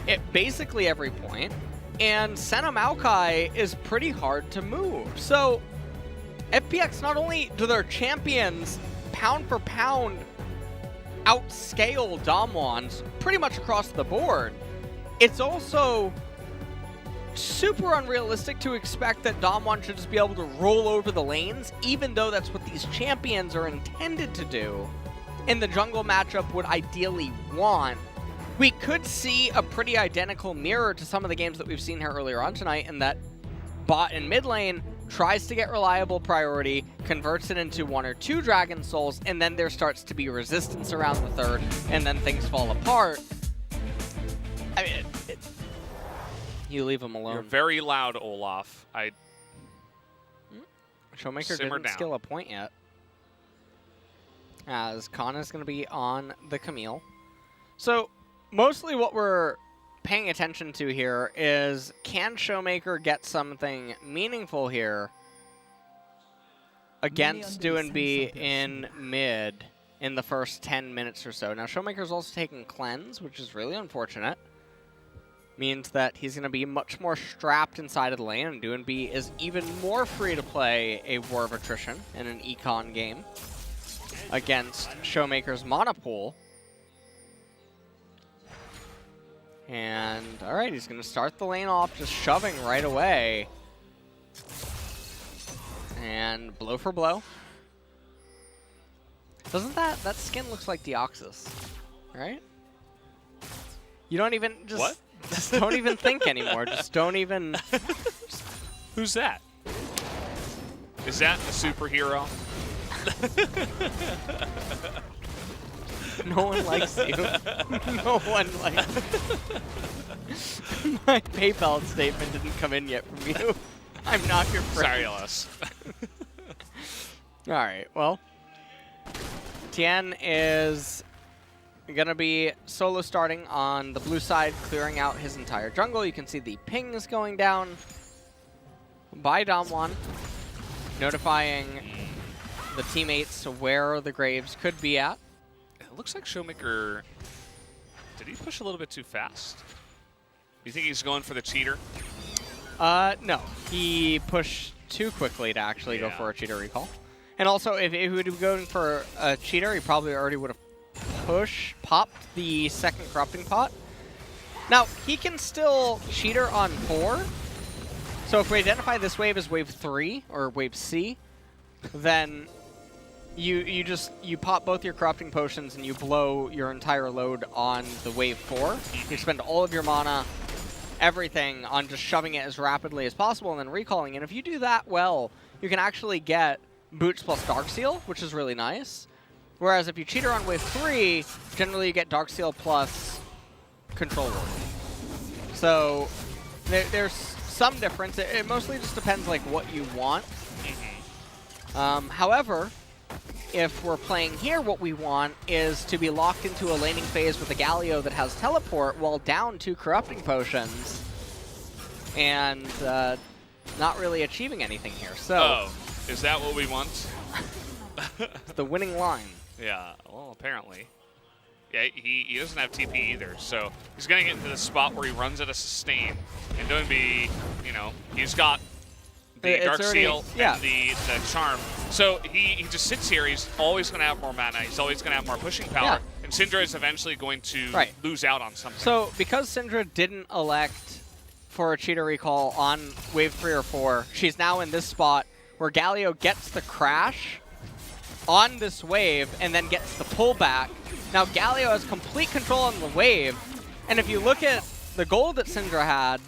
at basically every point, and Senna Maokai is pretty hard to move. So FPX, not only do their champions pound for pound outscale DAMWONs pretty much across the board, it's also super unrealistic to expect that DAMWON should just be able to roll over the lanes, even though that's what these champions are intended to do and the jungle matchup would ideally want. We could see a pretty identical mirror to some of the games that we've seen here earlier on tonight, in that bot in mid lane tries to get reliable priority, converts it into 1 or 2 Dragon Souls, and then there starts to be resistance around the third, and then things fall apart. I mean, you leave him alone. You're very loud, Olaf. Showmaker didn't skill a point yet, as Khan is going to be on the Camille. So mostly what we're paying attention to here is, can Showmaker get something meaningful here against DWG in mid in the first 10 minutes or so. Now Showmaker's also taking cleanse, which is really unfortunate. Means that he's going to be much more strapped inside of the lane, and DWG is even more free to play a War of Attrition in an econ game against Showmaker's mana pool. And, alright, he's going to start the lane off just shoving right away. And blow for blow. Doesn't that skin looks like Deoxys, right? You don't even just... What? Just don't even think anymore. Just don't even... Who's that? Is that a superhero? No one likes you. No one likes you. My PayPal statement didn't come in yet from you. I'm not your friend. Sorry, Ellis. Alright, well. Tien is going to be solo starting on the blue side, clearing out his entire jungle. You can see the ping is going down by DAMWON, notifying the teammates where the graves could be at. It looks like Showmaker, did he push a little bit too fast? You think he's going for the cheater? No. He pushed too quickly to actually go for a cheater recall. And also, if he would be going for a cheater, he probably already would have popped the second corrupting pot. Now, he can still cheater on 4. So if we identify this wave as wave 3, or wave C, then you pop both your corrupting potions and you blow your entire load on the wave 4. You spend all of your mana, everything, on just shoving it as rapidly as possible and then recalling. And if you do that well, you can actually get boots plus Darkseal, which is really nice. Whereas if you cheater on wave 3, generally you get Darkseal plus Control Ward. So there's some difference. It mostly just depends like what you want. However, if we're playing here, what we want is to be locked into a laning phase with a Galio that has teleport while down 2 corrupting potions and not really achieving anything here. So, oh, is that what we want? It's the winning line. Yeah, well, apparently. Yeah, he doesn't have TP either, so he's going to get into the spot where he runs at a sustain. And DWG, you know, he's got the Darkseal and the Charm. So he just sits here. He's always going to have more mana. He's always going to have more pushing power. Yeah. And Syndra is eventually going to lose out on something. So because Syndra didn't elect for a cheater recall on wave 3 or 4, she's now in this spot where Galio gets the crash on this wave and then gets the pullback. Now Galio has complete control on the wave, and if you look at the goal that Syndra had,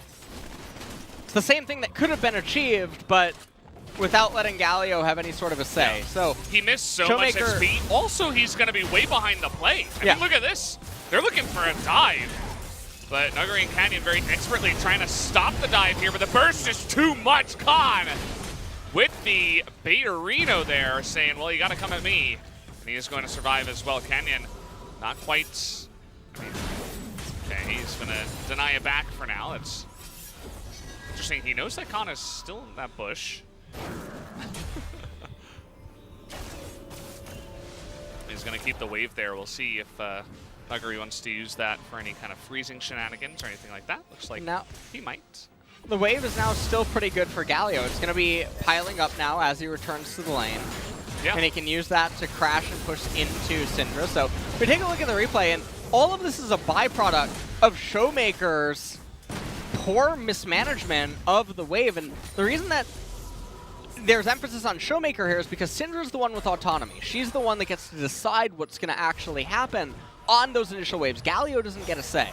it's the same thing that could have been achieved, but without letting Galio have any sort of a say. Yeah. So he missed so much XP. Also, he's going to be way behind the play. I mean, look at this. They're looking for a dive. But Nuggery and Canyon very expertly trying to stop the dive here, but the burst is too much. Khan with the Beta-Reno there saying, well, you got to come at me. And he is going to survive as well. Canyon not quite. I mean, okay, he's going to deny it back for now. It's interesting. He knows that Khan is still in that bush. He's going to keep the wave there. We'll see if Nuguri wants to use that for any kind of freezing shenanigans or anything like that. Looks like he might. The wave is now still pretty good for Galio. It's going to be piling up now as he returns to the lane. Yeah. And he can use that to crash and push into Syndra. So we take a look at the replay, and all of this is a byproduct of Showmaker's poor mismanagement of the wave. And the reason that there's emphasis on Showmaker here is because Syndra's the one with autonomy. She's the one that gets to decide what's going to actually happen on those initial waves. Galio doesn't get a say.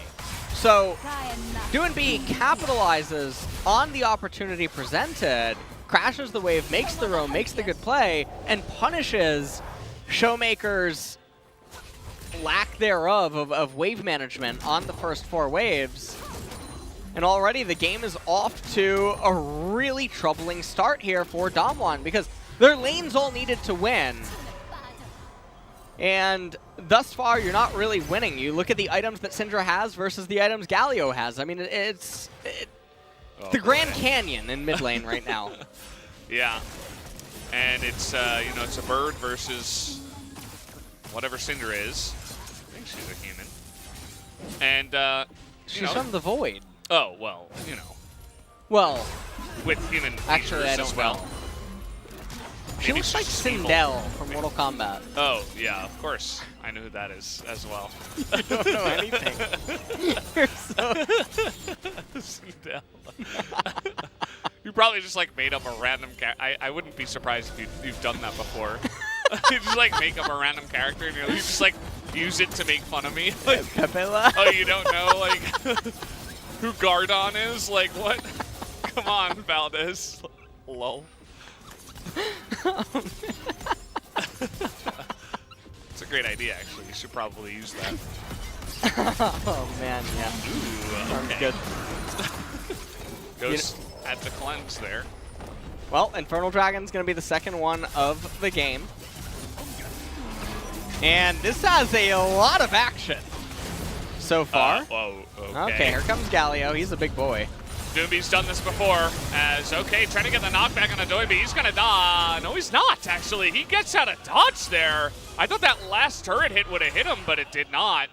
So DWG capitalizes on the opportunity presented, crashes the wave, makes the roam, makes the good play, and punishes Showmaker's lack thereof of wave management on the first 4 waves. And already the game is off to a really troubling start here for DAMWON because their lanes all needed to win. And thus far, you're not really winning. You look at the items that Syndra has versus the items Galio has. I mean, it's the Grand Canyon in mid lane right now. Yeah, and it's you know, it's a bird versus whatever Syndra is. I think she's a human. And she's from the Void. Oh well, you know. Well, with human actually, I don't as well. know. She looks like Sindel from Mortal Kombat. Oh, yeah, of course. I know who that is as well. You don't know anything. You're so... Sindel. You probably just, like, made up a random I wouldn't be surprised if you've done that before. You just, like, make up a random character and you just, like, use it to make fun of me. Like, Capella. Oh, you don't know, like, who Gardon is? Like, what? Come on, Valdez. Lol. It's a great idea, actually. You should probably use that. Oh, man, yeah. Ooh, sounds okay. good. Goes at the cleanse there. Well, Infernal Dragon's going to be the second one of the game. And this has a lot of action so far. Whoa, Okay, here comes Galio. He's a big boy. DWG's done this before as, okay, trying to get the knockback on Adobe. He's going to die. No, he's not, actually. He gets out of dodge there. I thought that last turret hit would have hit him, but it did not.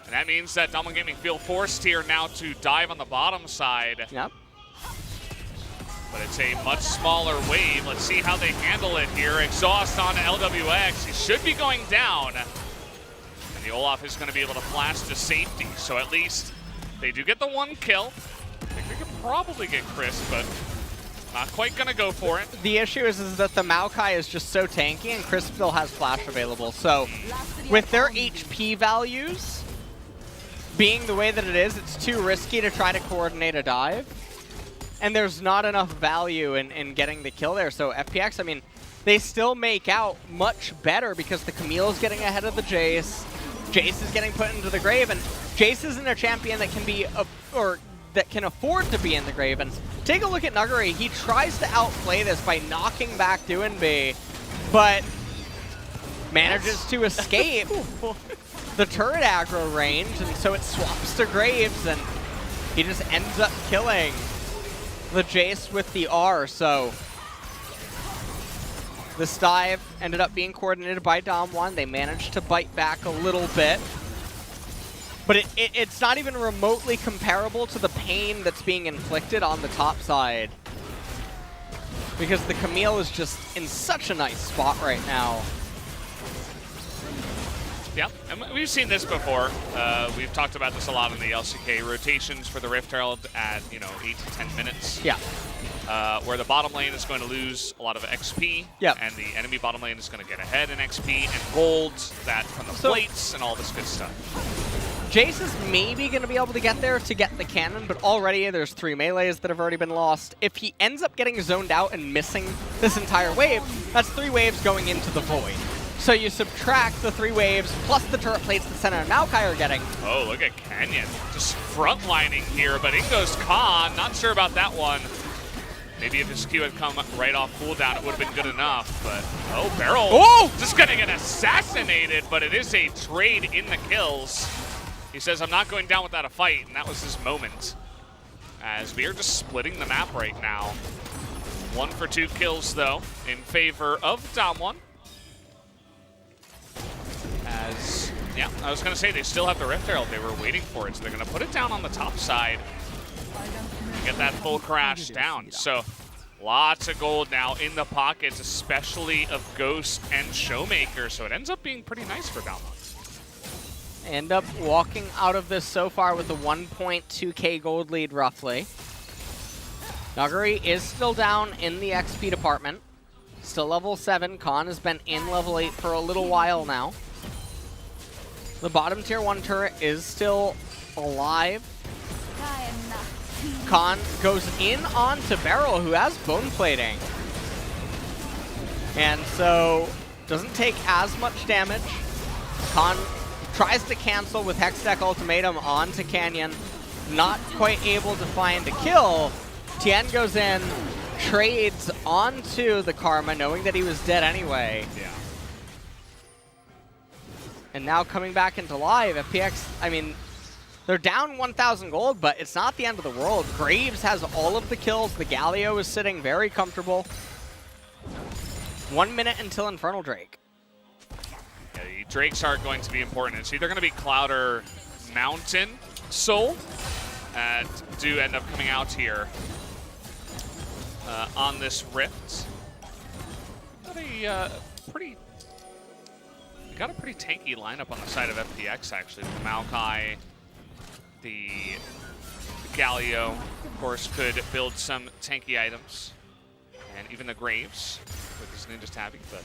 And that means that DWG Gaming feel forced here now to dive on the bottom side. Yep. But it's a much smaller wave. Let's see how they handle it here. Exhaust on LWX. He should be going down. And the Olaf is going to be able to flash to safety. So at least they do get the 1 kill. I think they could probably get Chris, but not quite going to go for it. The issue is that the Maokai is just so tanky and Chris still has flash available. So with their HP values being the way that it is, it's too risky to try to coordinate a dive. And there's not enough value in getting the kill there. So FPX, I mean, they still make out much better because the Camille is getting ahead of the Jace. Jace is getting put into the grave, and Jace isn't a champion that can be, that can afford to be in the grave. And take a look at Nuguri. He tries to outplay this by knocking back DWG, but manages to escape the turret aggro range, and so it swaps to Graves, and he just ends up killing the Jace with the R. So this dive ended up being coordinated by DAMWON. They managed to bite back a little bit. But it's not even remotely comparable to the pain that's being inflicted on the top side. Because the Camille is just in such a nice spot right now. Yeah, and we've seen this before. We've talked about this a lot in the LCK rotations for the Rift Herald at, 8 to 10 minutes. Yeah. Where the bottom lane is going to lose a lot of XP, yep. And the enemy bottom lane is going to get ahead in XP and gold that from the plates and all this good stuff. Jace is maybe going to be able to get there to get the cannon, but already there's 3 melees that have already been lost. If he ends up getting zoned out and missing this entire wave, that's 3 waves going into the void. So you subtract the 3 waves plus the turret plates that Senna and Maokai are getting. Oh, look at Canyon. Just frontlining here, but in goes Khan. Not sure about that one. Maybe if his Q had come right off cooldown, it would have been good enough, but... Oh, Beryl. Oh! Just gonna get assassinated, but it is a trade in the kills. He says, I'm not going down without a fight, and that was his moment. As we are just splitting the map right now. 1 for 2 kills, though, in favor of DAMWON. As Yeah, I was going to say they still have the Rift Herald. They were waiting for it, so they're going to put it down on the top side and get that full crash down. So lots of gold now in the pockets, especially of Ghost and Showmaker. So it ends up being pretty nice for DWG. End up walking out of this so far with a 1.2k gold lead, roughly. Nuguri is still down in the XP department. Still level 7. Khan has been in level 8 for a little while now. The bottom tier 1 turret is still alive. Khan goes in onto Beryl, who has bone plating. And so doesn't take as much damage. Khan tries to cancel with Hextech Ultimatum onto Canyon. Not quite able to find a kill. Tien goes in, trades onto the Karma, knowing that he was dead anyway. Yeah. And now coming back into live, FPX, I mean, they're down 1,000 gold, but it's not the end of the world. Graves has all of the kills. The Galio is sitting very comfortable. 1 minute until Infernal Drake. Yeah, the Drakes are going to be important. It's either going to be Cloud or Mountain Soul that do end up coming out here on this Rift. Got a pretty tanky lineup on the side of FPX, actually. The Maokai, the Galio, of course, could build some tanky items. And even the Graves with his Ninja Tabby. But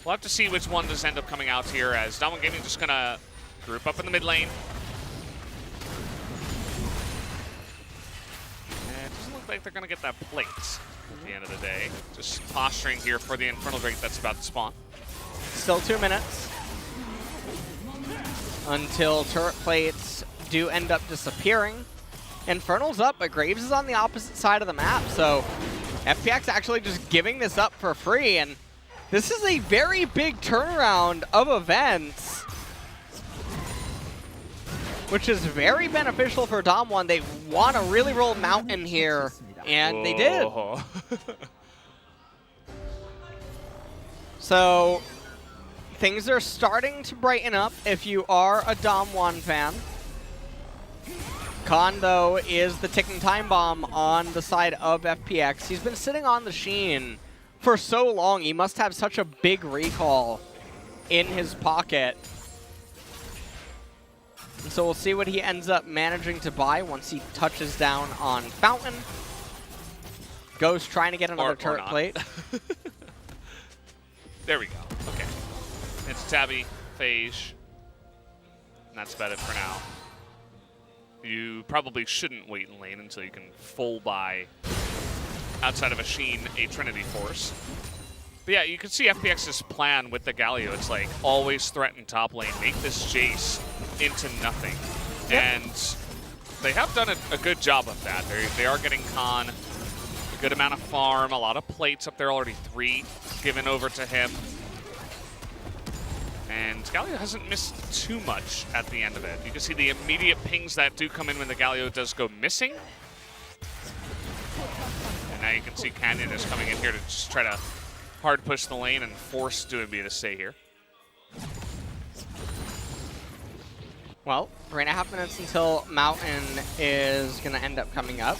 we'll have to see which one does end up coming out here, as DWG Gaming just going to group up in the mid lane. And it doesn't look like they're going to get that plate at the end of the day. Just posturing here for the Infernal Drake that's about to spawn. Still 2 minutes until turret plates do end up disappearing. Infernal's up, but Graves is on the opposite side of the map, so FPX actually just giving this up for free, and this is a very big turnaround of events, which is very beneficial for DAMWON. They want to really roll Mountain here, and they did. So things are starting to brighten up if you are a DAMWON fan. Khan, though, is the ticking time bomb on the side of FPX. He's been sitting on the Sheen for so long. He must have such a big recall in his pocket. And so we'll see what he ends up managing to buy once he touches down on Fountain. Ghost trying to get another turret plate. There we go. Okay. It's Tabby, Phage, and that's about it for now. You probably shouldn't wait in lane until you can full buy outside of a Sheen, a Trinity Force. But yeah, you can see FPX's plan with the Galio. It's like, always threaten top lane, make this Jace into nothing. Yep. And they have done a good job of that. They are getting Khan a good amount of farm, a lot of plates up there already, 3 given over to him. And Galio hasn't missed too much at the end of it. You can see the immediate pings that do come in when the Galio does go missing. And now you can see Canyon is coming in here to just try to hard push the lane and force DWG to stay here. Well, 3.5 minutes until Mountain is going to end up coming up.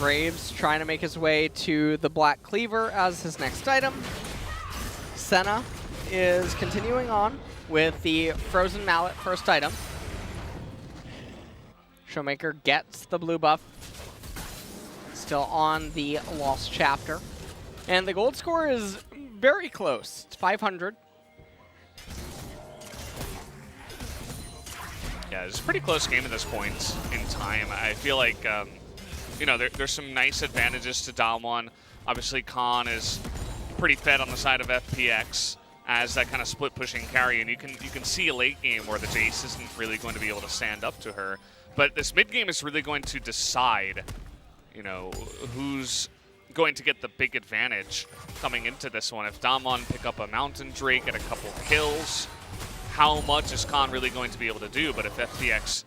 Graves trying to make his way to the Black Cleaver as his next item. Senna is continuing on with the Frozen Mallet first item. Showmaker gets the blue buff. Still on the Lost Chapter. And the gold score is very close. It's 500. Yeah, it's a pretty close game at this point in time. I feel like, you know, there's some nice advantages to DWG. Obviously, Khan is pretty fed on the side of FPX as that kind of split pushing carry, and you can see a late game where the Jace isn't really going to be able to stand up to her. But this mid game is really going to decide, you know, who's going to get the big advantage coming into this one. If DWG pick up a Mountain Drake and a couple kills, how much is Khan really going to be able to do? But if FPX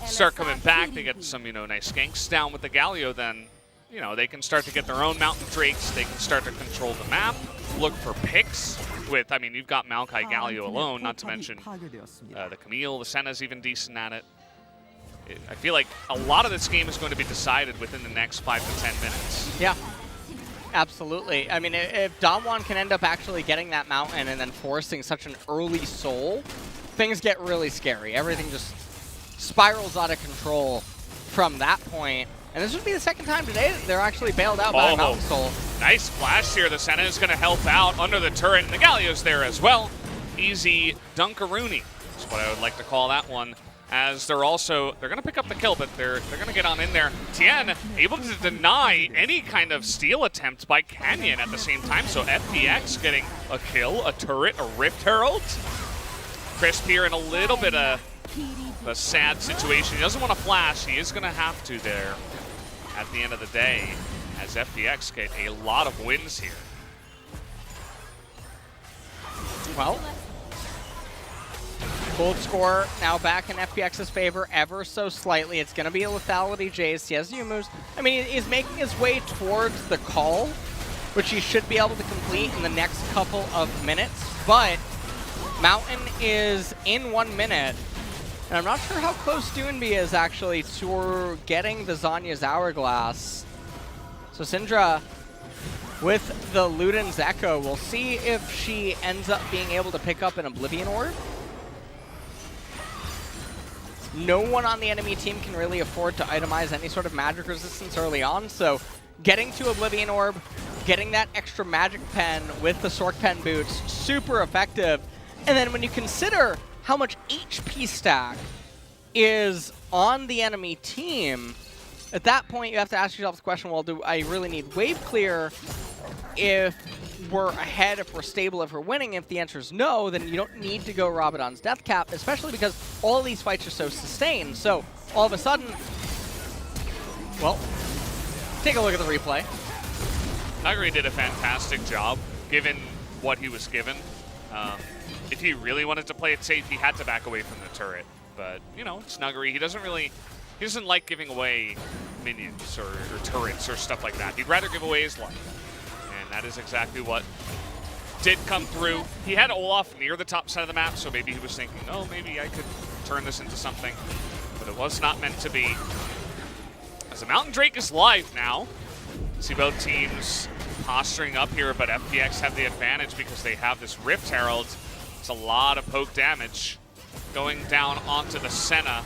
start coming back, they get some, you know, nice ganks down with the Galio, then, you know, they can start to get their own Mountain Drakes. They can start to control the map, look for picks. with, I mean, you've got Maokai Galio alone, not to mention the Camille, the Senna's even decent at it. I feel like a lot of this game is going to be decided within the next 5 to 10 minutes. Yeah, absolutely. I mean, if DAMWON can end up actually getting that mountain and then forcing such an early soul, things get really scary. Everything just spirals out of control from that point. And this would be the second time today that they're actually bailed out by a mountain soul. Nice flash here. The Senna is going to help out under the turret, and the Galio's there as well. Easy Dunkaroony is what I would like to call that one. As they're going to pick up the kill, but they're going to get on in there. Tien able to deny any kind of steal attempt by Canyon at the same time. So FPX getting a kill, a turret, a Rift Herald. Crisp here in a little bit of a sad situation. He doesn't want to flash. He is going to have to there at the end of the day, as FPX get a lot of wins here. Well, gold score now back in FPX's favor ever so slightly. It's going to be a lethality Jace. He has Yumu's. I mean, he's making his way towards the call, which he should be able to complete in the next couple of minutes. But Mountain is in 1 minute. And I'm not sure how close Doonby is actually to getting the Zhonya's Hourglass. So Syndra with the Luden's Echo. We'll see if she ends up being able to pick up an Oblivion Orb. No one on the enemy team can really afford to itemize any sort of magic resistance early on, so getting to Oblivion Orb, getting that extra magic pen with the Sork Pen boots, super effective. And then when you consider how much HP stack is on the enemy team, at that point you have to ask yourself the question, well, do I really need wave clear if we're ahead, if we're stable, if we're winning? If the answer is no, then you don't need to go Rabadon's Death Cap, especially because all of these fights are so sustained. So all of a sudden, well, take a look at the replay. Nuguri did a fantastic job, given what he was given. If he really wanted to play it safe, he had to back away from the turret. But, you know, it's Nuguri. He doesn't like giving away minions or turrets or stuff like that. He'd rather give away his life. And that is exactly what did come through. He had Olaf near the top side of the map, so maybe he was thinking, oh, maybe I could turn this into something. But it was not meant to be. As the Mountain Drake is live now. See both teams posturing up here, but FPX have the advantage because they have this Rift Herald. It's a lot of poke damage going down onto the Senna.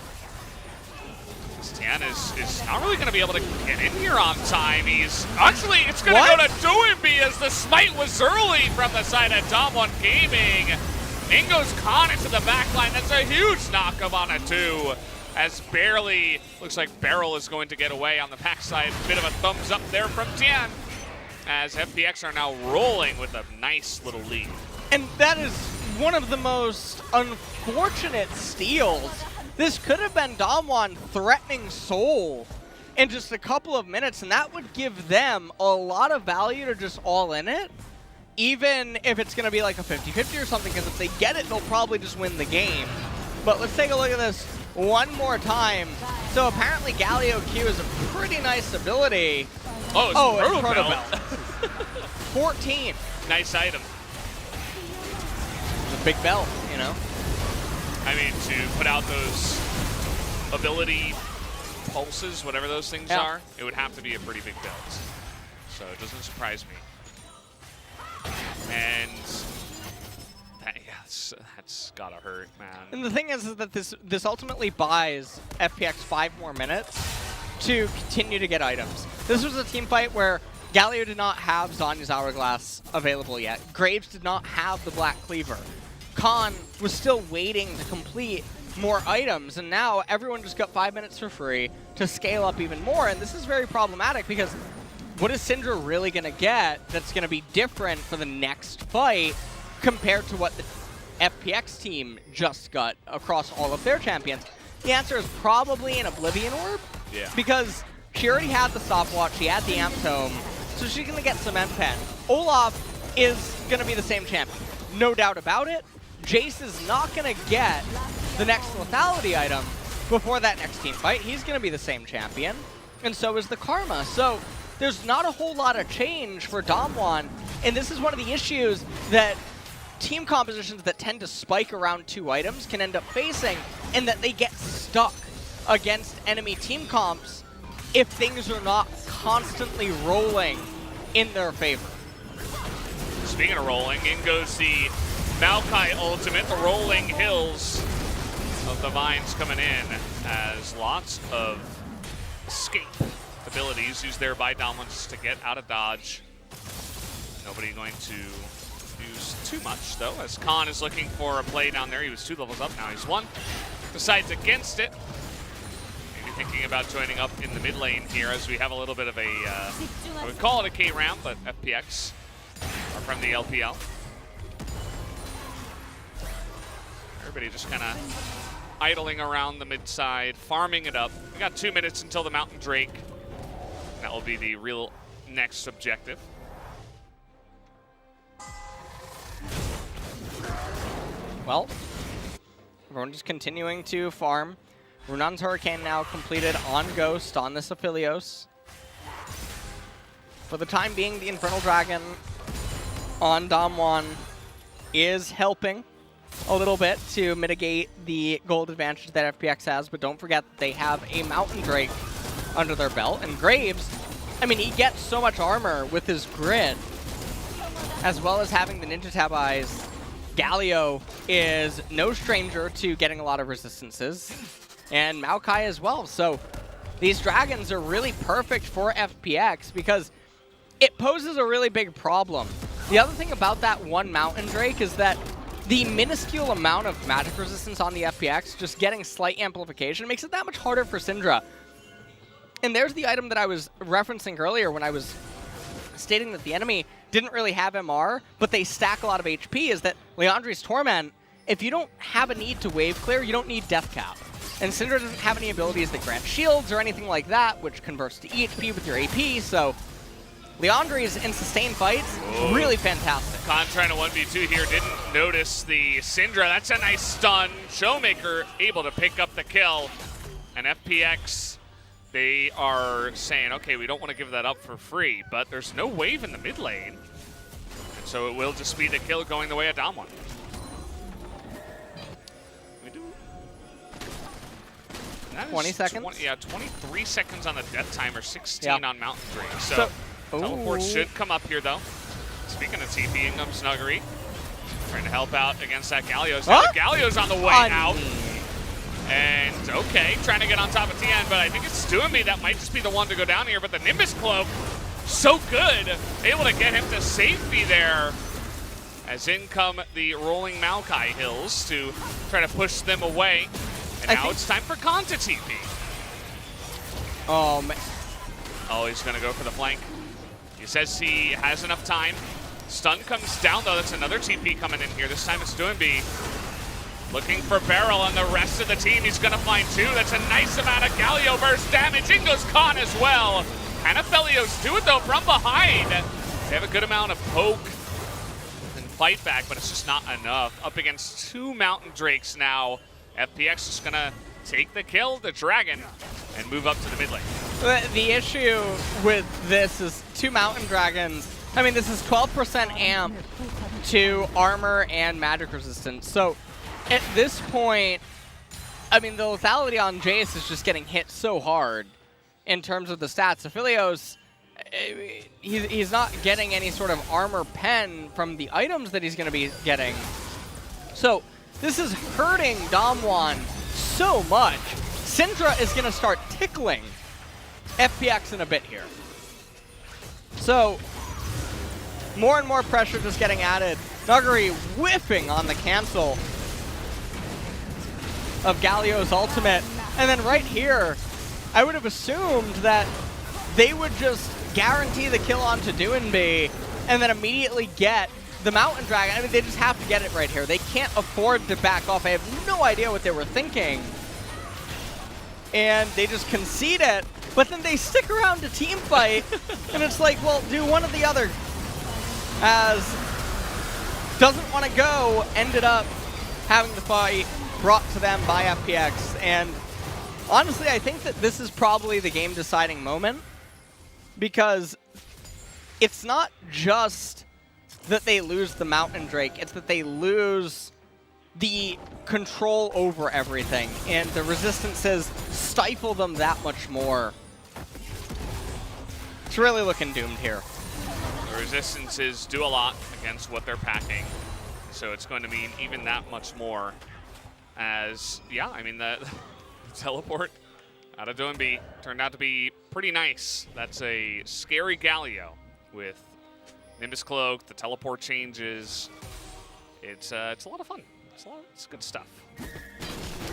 Tien is not really going to be able to get in here on time. It's going to go to Doonby as the smite was early from the side of DAMWON Gaming. In goes Khan into the backline. That's a huge knockup on a 2. As barely, looks like Beryl is going to get away on the backside. Bit of a thumbs up there from Tien, as FPX are now rolling with a nice little lead. And that is one of the most unfortunate steals. This could have been DAMWON threatening Soul in just a couple of minutes, and that would give them a lot of value to just all in it, even if it's going to be like a 50-50 or something, because if they get it, they'll probably just win the game. But let's take a look at this one more time. So apparently Galio Q is a pretty nice ability. Oh, it's Proto Belt. 14. Nice item. It's a big belt, you know? I mean, to put out those ability pulses, whatever those things are, it would have to be a pretty big belt. So it doesn't surprise me. And that's gotta hurt, man. And the thing is that this ultimately buys FPX 5 more minutes to continue to get items. This was a team fight where Galio did not have Zhonya's Hourglass available yet. Graves did not have the Black Cleaver. Khan was still waiting to complete more items, and now everyone just got 5 minutes for free to scale up even more, and this is very problematic because what is Syndra really going to get that's going to be different for the next fight compared to what the FPX team just got across all of their champions? The answer is probably an Oblivion Orb, because she already had the stopwatch, she had the Amp Tome, so she's going to get Cement Pen. Olaf is going to be the same champion, no doubt about it. Jace is not going to get the next lethality item before that next team fight. He's going to be the same champion, and so is the Karma. So there's not a whole lot of change for DAMWON, and this is one of the issues that team compositions that tend to spike around 2 items can end up facing, and that they get stuck against enemy team comps if things are not constantly rolling in their favor. Speaking of rolling, in goes the Maokai ultimate, the rolling hills of the vines coming in as lots of escape abilities used there by DAMWON just to get out of dodge. Nobody going to use too much though, as Khan is looking for a play down there. He was 2 levels up, now he's 1. Decides against it. Maybe thinking about joining up in the mid lane here as we have a little bit of a, I would call it a K round, but FPX are from the LPL. Everybody just kind of idling around the mid side, farming it up. We got 2 minutes until the Mountain Drake. That will be the real next objective. Well, everyone just continuing to farm. Runan's Hurricane now completed on Ghost on this Aphelios. For the time being, the Infernal Dragon on DAMWON is helping a little bit to mitigate the gold advantage that FPX has, but don't forget that they have a Mountain Drake under their belt. And Graves, I mean, he gets so much armor with his grid, as well as having the Ninja Tab eyes. Galio is no stranger to getting a lot of resistances, and Maokai as well. So these dragons are really perfect for FPX because it poses a really big problem. The other thing about that one Mountain Drake is that the minuscule amount of magic resistance on the FPX, just getting slight amplification, makes it that much harder for Syndra. And there's the item that I was referencing earlier when I was stating that the enemy didn't really have MR, but they stack a lot of HP, is that Liandry's Torment, if you don't have a need to wave clear, you don't need Death Cap. And Syndra doesn't have any abilities that grant shields or anything like that, which converts to EHP with your AP, so Liandry's in sustained fights, really fantastic. Khan trying to 1v2 here, didn't notice the Syndra. That's a nice stun. Showmaker able to pick up the kill. And FPX, they are saying, okay, we don't want to give that up for free, but there's no wave in the mid lane. And so it will just be the kill going the way of DAMWON. We do. 20 seconds? Yeah, 23 seconds on the death timer, 16 on Mountain Drake. So teleport should come up here, though. Speaking of TP, in comes Snuggery. Trying to help out against that Galio's. Now the Galio's on the way out. And, okay, trying to get on top of TN, but I think it's Stuami that might just be the one to go down here. But the Nimbus Cloak, so good. Able to get him to safety there. As in come the rolling Maokai Hills to try to push them away. And now it's time for Khan to TP. Oh, man. Oh, he's going to go for the flank. He says he has enough time. Stun comes down, though. That's another TP coming in here. This time it's Stuami. Looking for Barrel on the rest of the team. He's going to find 2. That's a nice amount of Galio burst damage. In goes Khan as well. And Aphelios do it, though, from behind. They have a good amount of poke and fight back, but it's just not enough. Up against 2 Mountain Drakes now. FPX is going to take the kill, the Dragon, and move up to the mid lane. The issue with this is 2 Mountain Dragons. I mean, this is 12% amp to armor and magic resistance. So at this point, I mean, the lethality on Jace is just getting hit so hard in terms of the stats. Aphelios, he's not getting any sort of armor pen from the items that he's going to be getting. So this is hurting DAMWON so much. Syndra is going to start tickling FPX in a bit here. So more and more pressure just getting added. Snuggery whiffing on the cancel of Galio's ultimate. And then right here, I would have assumed that they would just guarantee the kill onto Duinby and then immediately get the Mountain Dragon. I mean, they just have to get it right here. They can't afford to back off. I have no idea what they were thinking. And they just concede it, but then they stick around to team fight, and it's like, well, do one or the other. As doesn't want to go, ended up having the fight brought to them by FPX. And honestly, I think that this is probably the game-deciding moment, because it's not just that they lose the Mountain Drake. It's that they lose the control over everything, and the resistances stifle them that much more. It's really looking doomed here. The resistances do a lot against what they're packing, so it's going to mean even that much more as, yeah, I mean, the teleport out of DWG turned out to be pretty nice. That's a scary Galio with Nimbus Cloak, the teleport changes. It's a lot of fun. It's good stuff.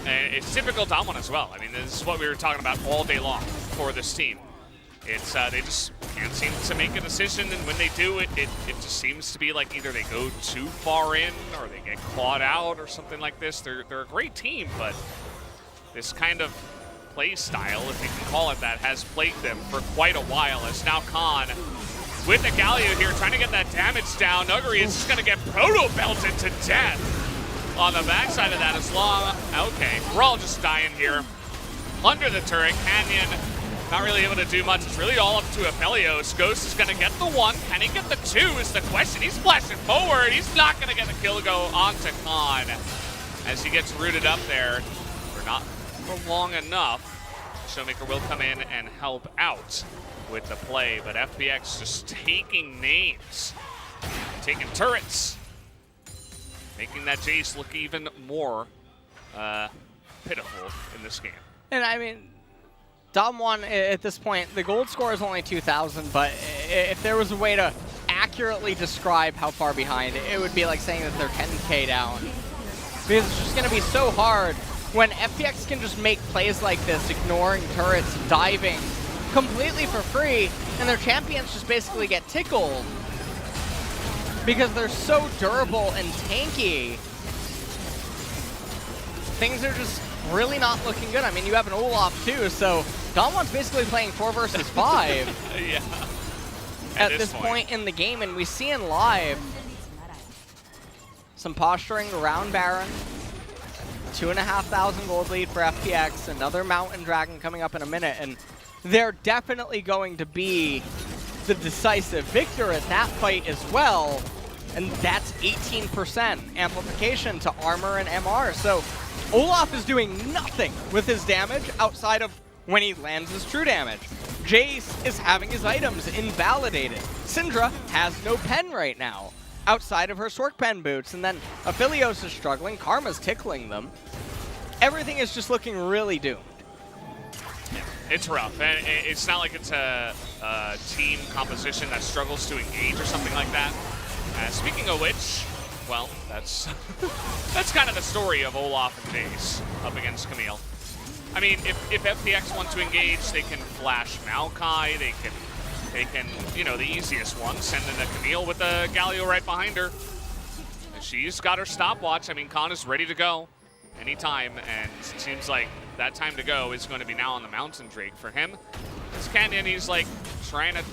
And it's typical DAMWON as well. I mean, this is what we were talking about all day long for this team. It's they just can't seem to make a decision, and when they do, it just seems to be like either they go too far in or they get clawed out or something like this. They're a great team, but this kind of play style, if you can call it that, has plagued them for quite a while. As now Khan with the Galio here trying to get that damage down. Nuguri is just going to get proto-belted to death on the backside of that as long. Okay, we're all just dying here. Under the turret, Canyon not really able to do much. It's really all up to Aphelios. Ghost is going to get the 1. Can he get the 2 is the question. He's flashing forward. He's not going to get the kill go onto Khan as he gets rooted up there. For not for long enough. Showmaker will come in and help out with the play, but FPX just taking names, taking turrets, making that Jace look even more pitiful in this game. And I mean, DAMWON at this point, the gold score is only 2,000, but if there was a way to accurately describe how far behind, it would be like saying that they're 10K down. Because it's just going to be so hard when FPX can just make plays like this, ignoring turrets, diving completely for free, and their champions just basically get tickled because they're so durable and tanky. Things are just really not looking good. I mean, you have an Olaf too, so DAMWON's basically playing 4 versus 5 yeah. at this point in the game, and we see in live some posturing around Baron. 2,500 gold lead for FPX, another Mountain Dragon coming up in a minute, and they're definitely going to be the decisive victor at that fight as well, and that's 18% amplification to armor and MR. So Olaf is doing nothing with his damage outside of when he lands his true damage. Jace is having his items invalidated. Syndra has no pen right now outside of her Sork pen boots, and then Aphelios is struggling, Karma's tickling them. Everything is just looking really doomed. It's rough, and it's not like it's a team composition that struggles to engage or something like that. Speaking of which, well, that's that's kind of the story of Olaf and Jace up against Camille. I mean, if FPX want to engage, they can flash Maokai, they can, you know, the easiest one, send in a Camille with a Galio right behind her. And she's got her stopwatch. I mean, Khan is ready to go anytime, and it seems like that time to go is going to be now on the Mountain Drake for him. This Canyon, he's like trying to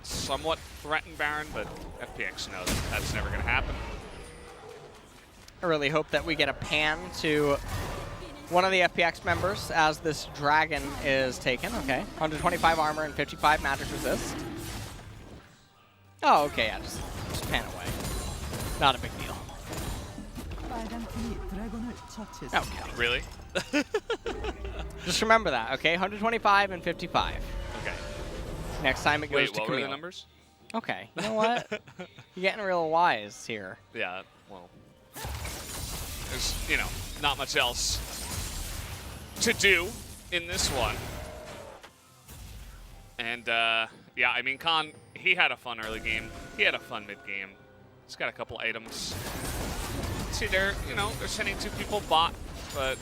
somewhat threaten Baron, but FPX knows that's never going to happen. I really hope that we get a pan to one of the FPX members as this dragon is taken. Okay, 125 armor and 55 magic resist. Oh, okay, yeah, just pan away. Not a big deal. Okay. Really? Just remember that, okay? 125 and 55. Okay. Next time it goes to Camille. What were the numbers? Okay, you know what? You're getting real wise here. Yeah, well, there's, you know, not much else to do in this one. And, yeah, I mean, Khan, he had a fun early game. He had a fun mid game. He's got a couple items. See, they're sending 2 people bot, but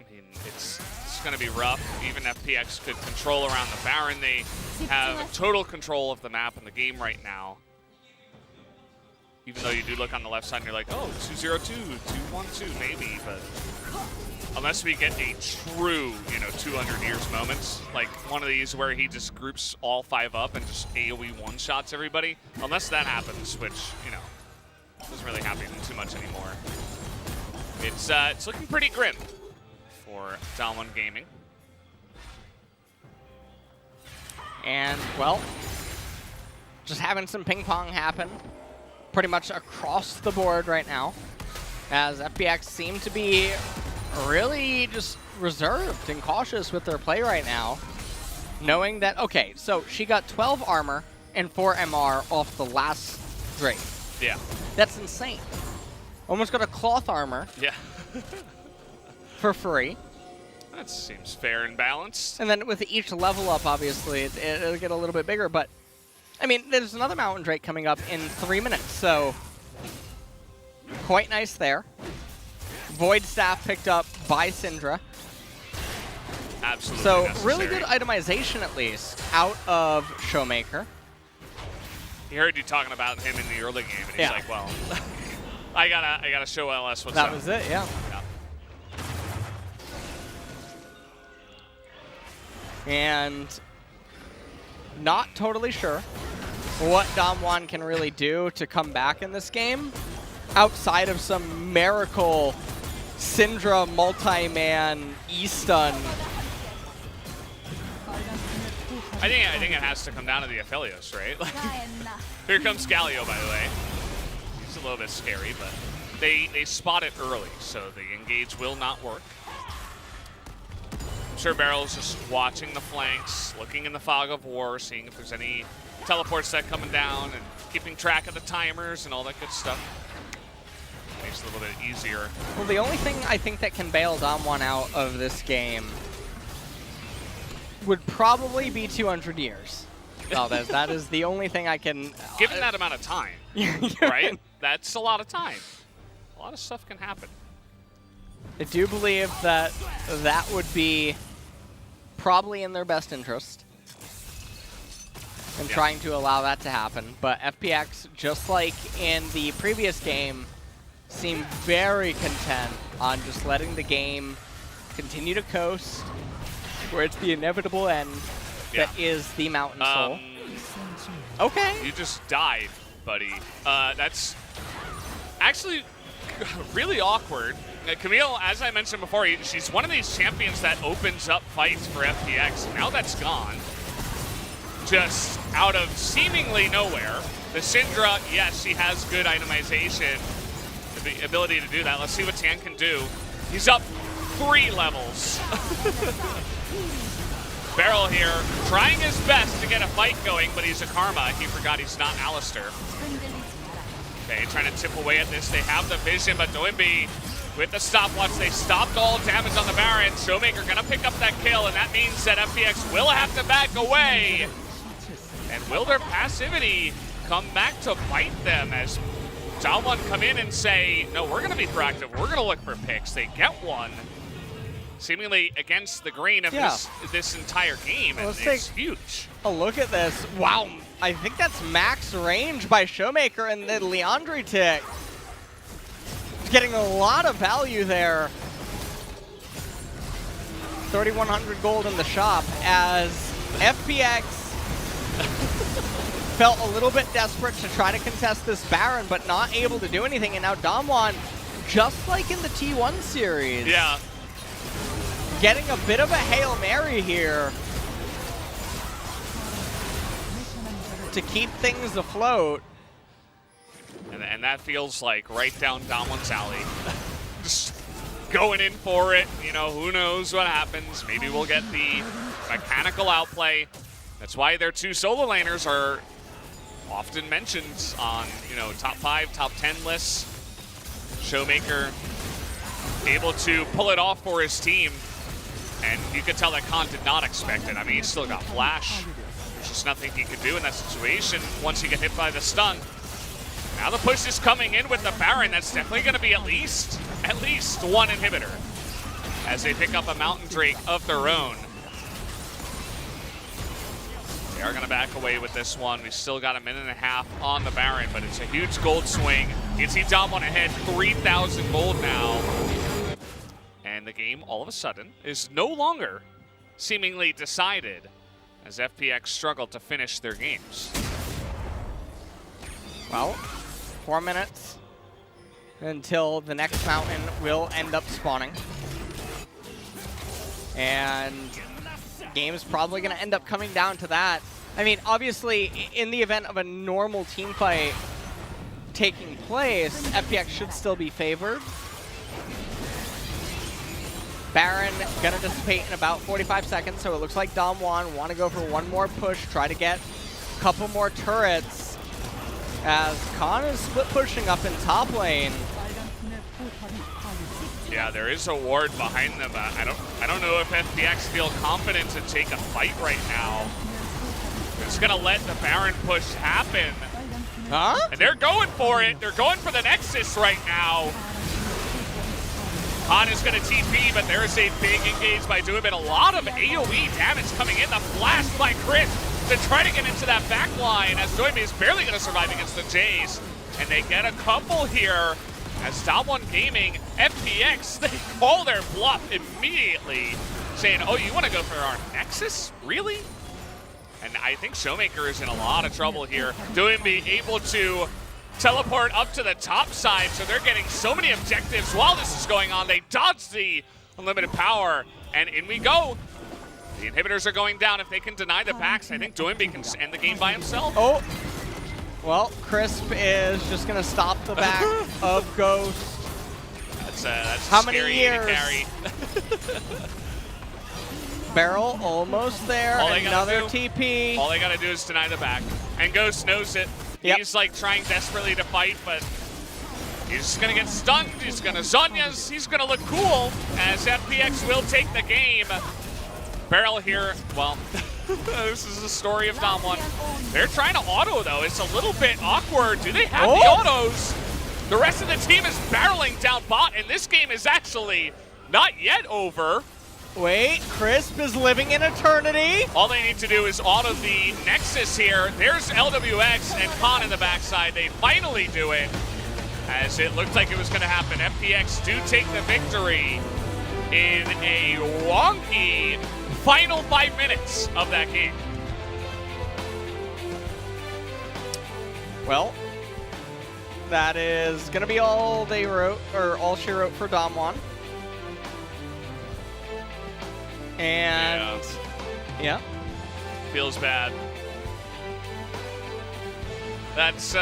I mean, it's going to be rough. Even FPX could control around the Baron. They have total control of the map and the game right now. Even though you do look on the left side and you're like, oh, 2-0-2, 2-1-2, maybe, but unless we get a true, 200 years moments, like one of these where he just groups all 5 up and just AoE one-shots everybody, unless that happens, which, doesn't really happen too much anymore. It's looking pretty grim for DWG Gaming. And, well, just having some ping pong happen pretty much across the board right now, as FPX seem to be really just reserved and cautious with their play right now, knowing that, okay, so she got 12 armor and 4 MR off the last Drake. Yeah. That's insane. Almost got a cloth armor. Yeah. for free. That seems fair and balanced. And then with each level up, obviously, it'll get a little bit bigger, but I mean, there's another Mountain Drake coming up in 3 minutes, so quite nice there. Void Staff picked up by Syndra. Absolutely So necessary. really good itemization, at least, out of Showmaker. He heard you talking about him in the early game, and he's Yeah. like, well, I gotta show LS what's That up. was it, yeah. And not totally sure what DAMWON can really do to come back in this game outside of some miracle Syndra multi-man E-stun. I think it has to come down to the Aphelios, right? Here comes Galio, by the way. He's a little bit scary, but they spot it early, so the engage will not work. I'm sure Barrel's just watching the flanks, looking in the fog of war, seeing if there's any teleport set coming down, and keeping track of the timers and all that good stuff. Makes it a little bit easier. Well, the only thing I think that can bail DAMWON out of this game would probably be 200 years. Valdez, that is the only thing I can... Given that amount of time, right? That's a lot of time. A lot of stuff can happen. I do believe that that would be probably in their best interest in trying to allow that to happen. But FPX, just like in the previous game, seem very content on just letting the game continue to coast, where it's the inevitable end that is the Mountain Soul. Okay. You just died, buddy. That's actually really awkward. Camille, as I mentioned before, she's one of these champions that opens up fights for FPX. Now that's gone. Just out of seemingly nowhere. The Syndra, yes, she has good itemization, the ability to do that. Let's see what Tan can do. He's up 3 levels. Barrel here, trying his best to get a fight going, but he's a Karma. He forgot he's not Alistair. Okay, trying to tip away at this. They have the vision, but Doimbi with the stopwatch, they stopped all damage on the Baron. Showmaker gonna pick up that kill, and that means that FPX will have to back away. And will their passivity come back to bite them as DWG come in and say, no, we're gonna be proactive. We're gonna look for picks. They get one. Seemingly against the grain of this entire game, and it's huge. A look at this. Wow, I think that's max range by Showmaker, and then Leandri tick. Getting a lot of value there. 3,100 gold in the shop as FPX felt a little bit desperate to try to contest this Baron, but not able to do anything. And now DAMWON, just like in the T1 series, getting a bit of a Hail Mary here to keep things afloat. And that feels like right down DAMWON's alley. Just going in for it. You know, who knows what happens. Maybe we'll get the mechanical outplay. That's why their 2 solo laners are often mentioned on, you know, top 5, top 10 lists. Showmaker able to pull it off for his team. And you could tell that Khan did not expect it. I mean, he still got flash. There's just nothing he could do in that situation once he get hit by the stun. Now the push is coming in with the Baron. That's definitely going to be at least one inhibitor as they pick up a Mountain Drake of their own. They are going to back away with this one. We still got a minute and a half on the Baron, but it's a huge gold swing. You can see DWG ahead, 3,000 gold now. And the game, all of a sudden, is no longer seemingly decided as FPX struggled to finish their games. Well, 4 minutes until the next mountain will end up spawning. And the game is probably going to end up coming down to that. I mean, obviously, in the event of a normal team fight taking place, FPX should still be favored. Baron gonna dissipate in about 45 seconds, so it looks like DAMWON want to go for one more push, try to get a couple more turrets, as Khan is split pushing up in top lane. Yeah, there is a ward behind them. I don't know if FPX feel confident to take a fight right now. They're just gonna let the Baron push happen. Huh? And they're going for it. They're going for the Nexus right now. Khan is going to TP, but there is a big engage by DWG. A lot of AoE damage coming in. The blast by Chris to try to get into that back line, as DWG is barely going to survive against the Jays. And they get a couple here as DWG Gaming, FPX, they call their bluff immediately, saying, oh, you want to go for our Nexus? Really? And I think Showmaker is in a lot of trouble here. DWG able to teleport up to the top side, so they're getting so many objectives while this is going on. They dodge the unlimited power, and in we go. The inhibitors are going down. If they can deny the backs, I think DWG can end the game by himself. Oh, well, Crisp is just going to stop the back of Ghost. That's how scary many years? To carry. Barrel almost there. Another TP. All they got to do is deny the back, and Ghost knows it. Yep. He's like trying desperately to fight, but he's just gonna get stunned. He's gonna Zhonya's. He's gonna look cool as FPX will take the game. Barrel here, well, this is the story of DAMWON. They're trying to auto though. It's a little bit awkward. Do they have the autos? The rest of the team is barreling down bot, and this game is actually not yet over. Wait, Crisp is living in eternity. All they need to do is auto the Nexus here. There's LWX and Khan in the backside. They finally do it, as it looked like it was going to happen. FPX do take the victory in a wonky final 5 minutes of that game. Well, that is going to be all they wrote, or all she wrote for DAMWON. And yeah, feels bad. That's